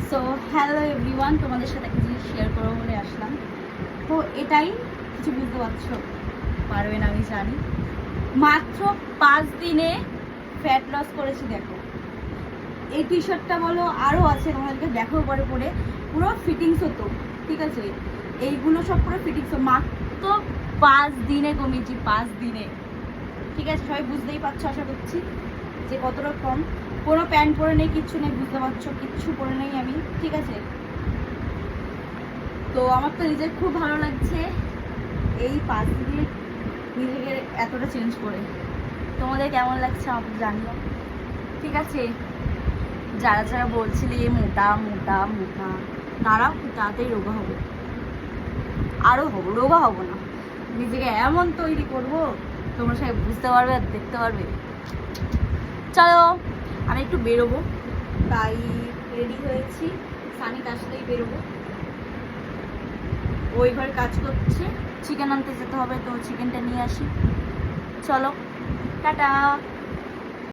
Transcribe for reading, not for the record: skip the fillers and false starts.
So hello everyone, তোমাদের সাথে একটা জিনিস শেয়ার করবো বলে আসলাম। তো এটাই, কিছু বুঝতে পারছো পারবে না আমি জানি। মাত্র 5 দিনে ফ্যাট লস করেছি। দেখো এই টি শার্টটা বলো, আরও আছে, তোমাদেরকে দেখো পরে পরে পুরো ফিটিংস হতো, ঠিক আছে? এইগুলো সব পুরো ফিটিংস মাত্র 5 দিনে কমিয়েছি, 5 দিনে, ঠিক আছে? সবাই বুঝতেই পারছো আশা করছি যে কতটা কম। কোনো প্যান্ট পরে নেই, কিচ্ছু নেই, বুঝতে পারছো, কিচ্ছু পরে নেই আমি, ঠিক আছে? তো আমার তো নিজের খুব ভালো লাগছে এই 5 দিনে নিজেকে এতটা চেঞ্জ করে। তোমাদের কেমন লাগছে আমাকে জানিও, ঠিক আছে? যারা যারা বলছিলে মোটা মোটা মোটা, তারা খুব তাড়াতাড়ি রোগা হবে, আরও হবো, রোগা হবো না, নিজেকে এমন তৈরি করবো তোমরা সবাই বুঝতে পারবে আর দেখতে পারবে। চলো আমি একটু বেরোবো, তাই রেডি হয়েছি, সানি আসলেই বেরোবো। ওই ঘরে কাজ করছে, চিকেন আনতে যেতে হবে, তো চিকেনটা নিয়ে আসি। চলো টাটা।